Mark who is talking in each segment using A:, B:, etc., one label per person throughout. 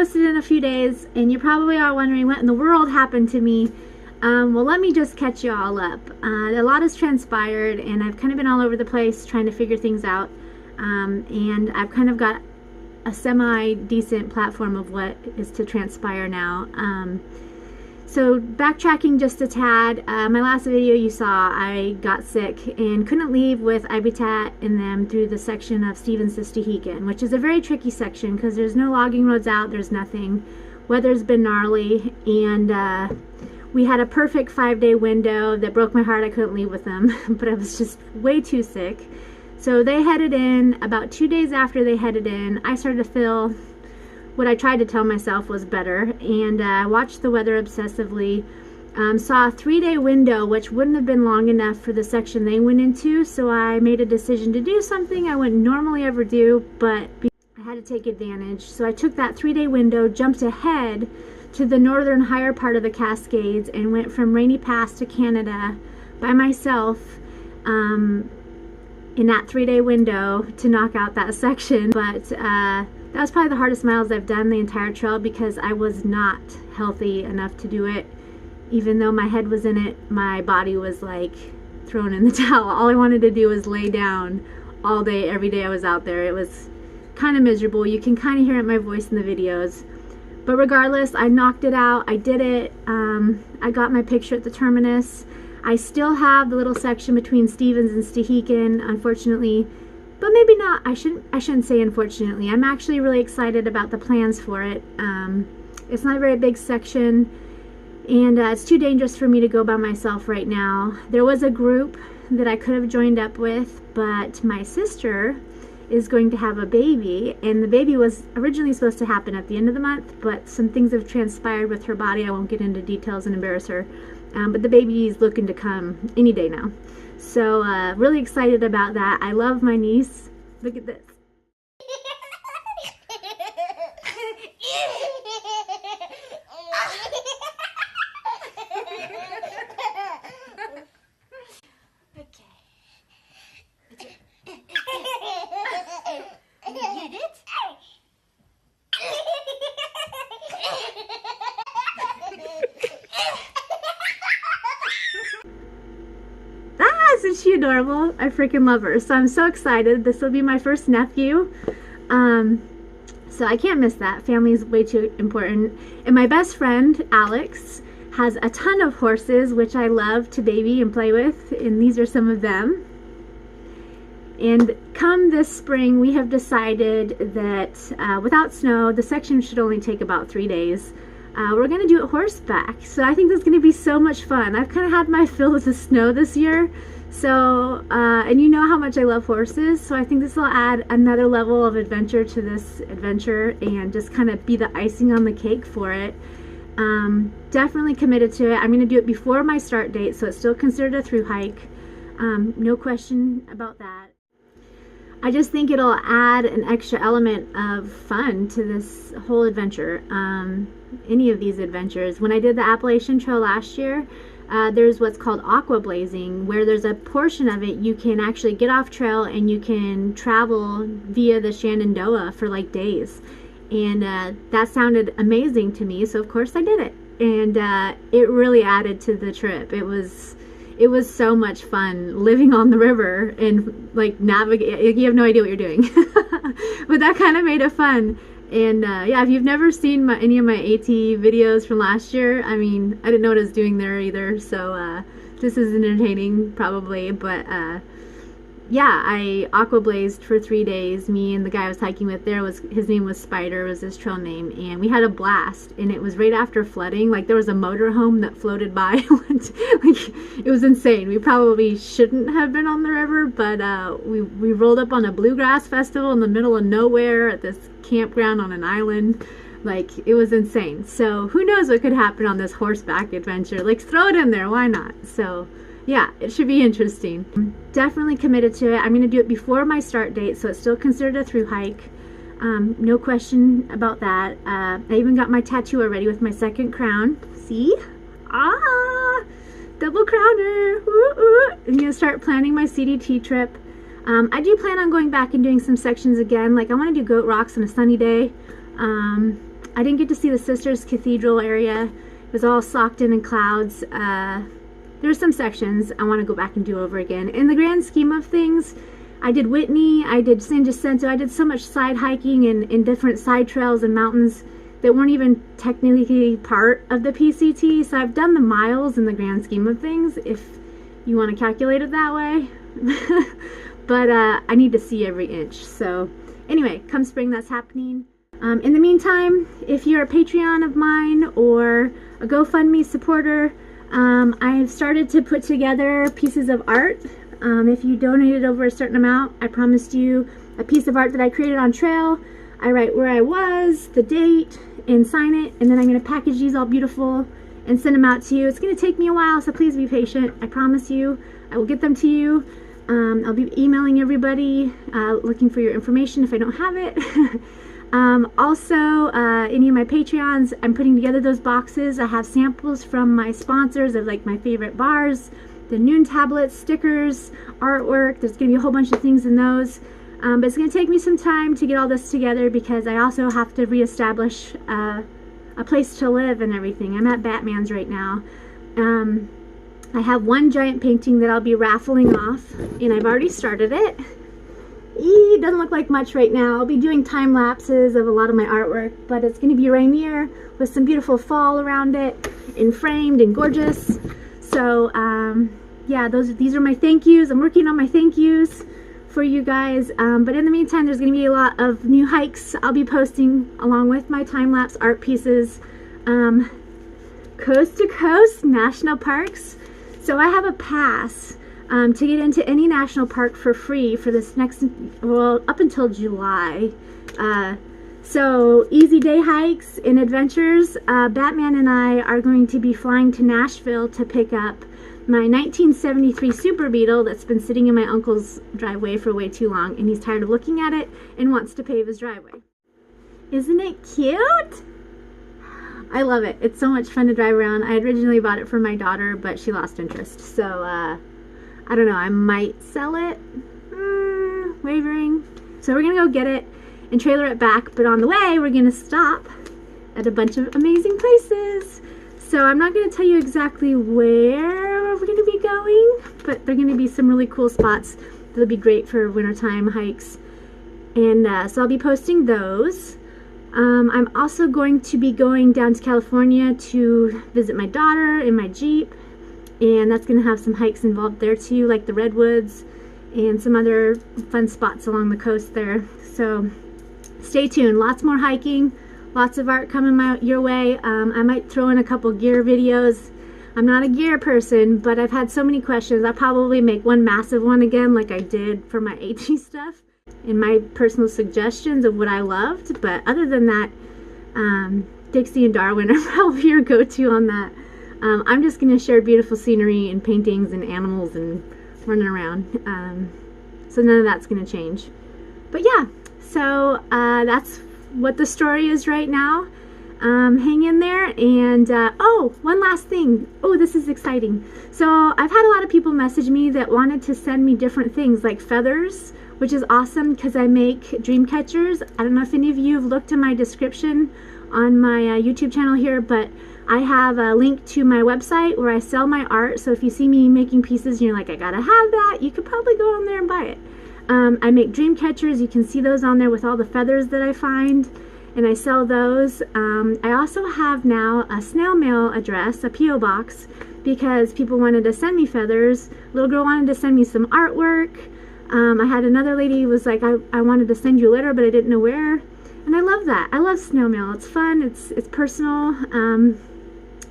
A: posted in a few days, and you probably are wondering what in the world happened to me. Well, let me just catch you all up. A lot has transpired, and I've kind of been all over the place trying to figure things out, and I've kind of got a semi-decent platform of what is to transpire now. So backtracking just a tad, my last video you saw, I got sick and couldn't leave with Ibitat and them through the section of Stevens to Thru-hiker, which is a very tricky section because there's no logging roads out, there's nothing. Weather's been gnarly, and we had a perfect 5-day window that broke my heart. I couldn't leave with them, but I was just way too sick. So they headed in. About 2 days after they headed in, I started to feel what I tried to tell myself was better, and I watched the weather obsessively. Saw a 3-day window, which wouldn't have been long enough for the section they went into, so I made a decision to do something I wouldn't normally ever do, but I had to take advantage. So I took that 3-day window, jumped ahead to the northern higher part of the Cascades, and went from Rainy Pass to Canada by myself in that 3-day window to knock out that section. But that was probably the hardest miles I've done the entire trail because I was not healthy enough to do it. Even though my head was in it, my body was like thrown in the towel. All I wanted to do was lay down all day, every day I was out there. It was kind of miserable. You can kind of hear it in my voice in the videos. But regardless, I knocked it out. I did it. I got my picture at the terminus. I still have the little section between Stevens and Thru-hiker, unfortunately. But maybe not. I shouldn't say unfortunately. I'm actually really excited about the plans for it. It's not a very big section, and it's too dangerous for me to go by myself right now. There was a group that I could have joined up with, but my sister is going to have a baby, and the baby was originally supposed to happen at the end of the month, but some things have transpired with her body. I won't get into details and embarrass her, but the baby is looking to come any day now. So really excited about that. I love my niece. Look at this.
B: Get it?
A: Isn't she adorable? I freaking love her. So I'm so excited. This will be my first nephew. So I can't miss that. Family is way too important. And my best friend, Alex, has a ton of horses, which I love to baby and play with. And these are some of them. And come this spring, we have decided that without snow, the section should only take about 3 days. We're going to do it horseback. So I think that's going to be so much fun. I've kind of had my fill of the snow this year. So, and you know how much I love horses. So I think this will add another level of adventure to this adventure and just kind of be the icing on the cake for it. Definitely committed to it. I'm going to do it before my start date, so it's still considered a through hike. No question about that. I just think it'll add an extra element of fun to this whole adventure, any of these adventures. When I did the Appalachian Trail last year, there's what's called aqua blazing, where there's a portion of it you can actually get off trail and you can travel via the Shenandoah for like days. And that sounded amazing to me, so of course I did it. And it really added to the trip. It was so much fun living on the river and like navigate. You have no idea what you're doing. But that kind of made it fun. And yeah, if you've never seen any of my AT videos from last year, I mean, I didn't know what I was doing there either. So this is entertaining probably. But yeah, I aqua blazed for 3 days. Me and the guy I was hiking with there, his name was Spider, was his trail name, and we had a blast. And it was right after flooding. Like there was a motorhome that floated by. Like it was insane. We probably shouldn't have been on the river, but we rolled up on a bluegrass festival in the middle of nowhere at this campground on an island. Like it was insane. So who knows what could happen on this horseback adventure? Like throw it in there, why not? So yeah, it should be interesting. Definitely committed to it. I'm going to do it before my start date, so it's still considered a through hike. No question about that. I even got my tattoo already with my second crown. See? Ah! Double crowner! Woo-oo. I'm going to start planning my CDT trip. I do plan on going back and doing some sections again. Like I want to do Goat Rocks on a sunny day. I didn't get to see the Sisters Cathedral area. It was all socked in clouds. There were some sections I want to go back and do over again. In the grand scheme of things, I did Whitney, I did San Jacinto, I did so much side hiking in different side trails and mountains that weren't even technically part of the PCT. So I've done the miles in the grand scheme of things, if you want to calculate it that way. But I need to see every inch. So anyway, come spring, that's happening. In the meantime, if you're a Patreon of mine or a GoFundMe supporter, I've started to put together pieces of art. If you donated over a certain amount, I promised you a piece of art that I created on trail. I write where I was, the date, and sign it, and then I'm going to package these all beautiful and send them out to you. It's going to take me a while, so please be patient. I promise you I will get them to you. I'll be emailing everybody, looking for your information if I don't have it. Also, any of my Patreons, I'm putting together those boxes. I have samples from my sponsors of like my favorite bars, the Noon tablets, stickers, artwork. There's going to be a whole bunch of things in those. But it's going to take me some time to get all this together because I also have to reestablish a place to live and everything. I'm at Batman's right now. I have one giant painting that I'll be raffling off, and I've already started it. It doesn't look like much right now. I'll be doing time lapses of a lot of my artwork, but it's going to be Rainier with some beautiful fall around it and framed and gorgeous. So yeah, these are my thank yous. I'm working on my thank yous for you guys, but in the meantime, there's going to be a lot of new hikes I'll be posting along with my time-lapse art pieces, coast to coast national parks. So I have a pass to get into any national park for free for this next, well, up until July. So easy day hikes and adventures. Batman and I are going to be flying to Nashville to pick up my 1973 Super Beetle that's been sitting in my uncle's driveway for way too long, and he's tired of looking at it and wants to pave his driveway. Isn't it cute? I love it. It's so much fun to drive around. I originally bought it for my daughter, but she lost interest. So, I don't know. I might sell it. Wavering. So we're going to go get it and trailer it back. But on the way, we're going to stop at a bunch of amazing places. So I'm not going to tell you exactly where we're going to be going, but they're going to be some really cool spots that'll be great for wintertime hikes. And so I'll be posting those. I'm also going to be going down to California to visit my daughter in my Jeep, and that's going to have some hikes involved there too, like the Redwoods and some other fun spots along the coast there. So stay tuned. Lots more hiking, lots of art coming your way. I might throw in a couple gear videos. I'm not a gear person, but I've had so many questions. I'll probably make one massive one again like I did for my AT stuff, and my personal suggestions of what I loved. But other than that, Dixie and Darwin are probably your go-to on that. I'm just going to share beautiful scenery and paintings and animals and running around. So none of that's going to change. But yeah, so that's what the story is right now. Hang in there. And oh, one last thing. Oh, this is exciting. So I've had a lot of people message me that wanted to send me different things like feathers, which is awesome because I make dream catchers. I don't know if any of you have looked in my description on my YouTube channel here, but I have a link to my website where I sell my art. So if you see me making pieces and you're like, I gotta have that, you could probably go on there and buy it. I make dream catchers. You can see those on there with all the feathers that I find, and I sell those. I also have now a snail mail address, a P.O. box, because people wanted to send me feathers. Little girl wanted to send me some artwork. I had another lady who was like, I wanted to send you a letter, but I didn't know where. And I love that. I love snail mail. It's fun. It's personal.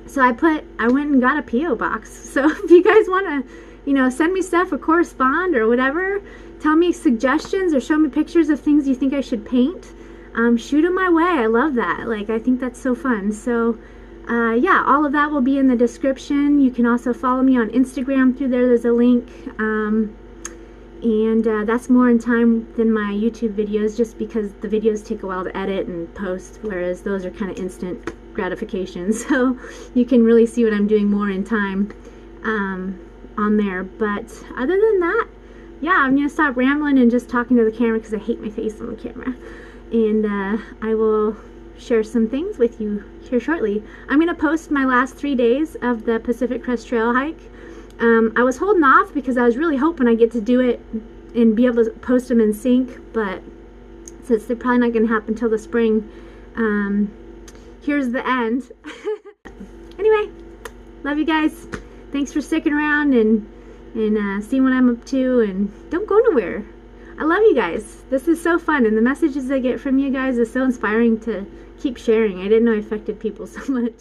A: So I went and got a P.O. box. So if you guys want to, send me stuff or correspond or whatever, tell me suggestions or show me pictures of things you think I should paint, shoot them my way. I love that. Like, I think that's so fun. So yeah, all of that will be in the description. You can also follow me on Instagram through there. There's a link. And that's more in time than my YouTube videos, just because the videos take a while to edit and post, whereas those are kind of instant gratification. So you can really see what I'm doing more in time on there. But other than that, yeah, I'm going to stop rambling and just talking to the camera because I hate my face on the camera. And I will share some things with you here shortly. I'm going to post my last 3 days of the Pacific Crest Trail hike. I was holding off because I was really hoping I get to do it and be able to post them in sync, but since they're probably not going to happen until the spring, here's the end. Anyway, love you guys. Thanks for sticking around and seeing what I'm up to, and don't go nowhere. I love you guys. This is so fun, and the messages I get from you guys is so inspiring to keep sharing. I didn't know I affected people so much.